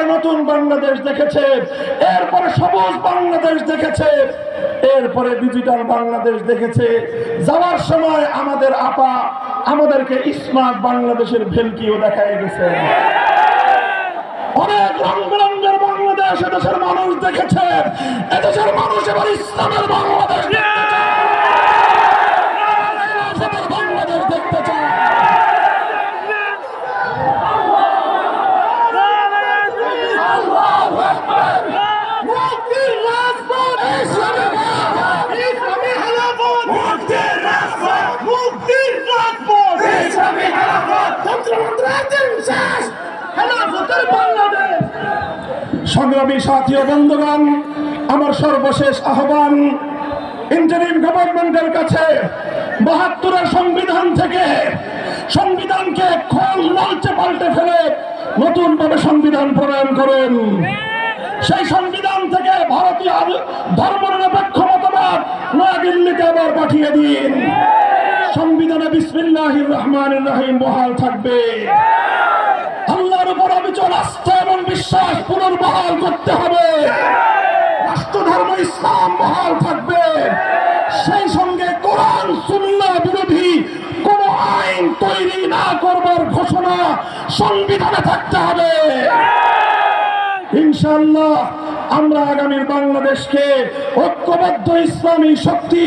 এরপরে নতুন বাংলাদেশ দেখেছে, এরপরে সবুজ বাংলাদেশ দেখেছে, এরপরে ডিজিটাল বাংলাদেশ দেখেছে। যাওয়ার সময় আমাদের আপা আমাদেরকে স্মার্ট বাংলাদেশের ভেলকিও দেখায় গেছে। অনেক রং বেরঙের বাংলাদেশ এদেশের মানুষ দেখেছে। এদেশের মানুষ এবার ইসলামের বাংলাদেশ দেখতে চায়। সংগ্রামী সাথী ও বন্ধুগণ, আমার সর্বশেষ আহ্বান ইন্টারিম গভর্নমেন্টের কাছে, ৭২-এর সংবিধান থেকে সংবিধানকে খোল লালচে পাল্টে ফেলে নতুন ভাবে সংবিধান প্রণয়ন করুন। সেই সংবিধান থেকে ভারতীয় ধর্মনিরপেক্ষ মতবাদ নয়াদিল্লিতে আবার পাঠিয়ে দিন। সংবিধানে বিসমিল্লাহির রহমানির রহিম বহাল থাকবে। আল্লাহর উপর অবিচল আস্থা এবং বিশ্বাস পুনর্বহাল করতে হবে। রাষ্ট্রধর্ম ইসলাম বহাল থাকবে। সেই সঙ্গে কোরআন সুন্নাহ বিরোধী কোন আইন তৈরি না করবার ঘোষণা সংবিধানে থাকতে হবে। ইনশাআল্লাহ আমরা আগামীর বাংলাদেশকে ঐক্যবদ্ধ ইসলামী শক্তি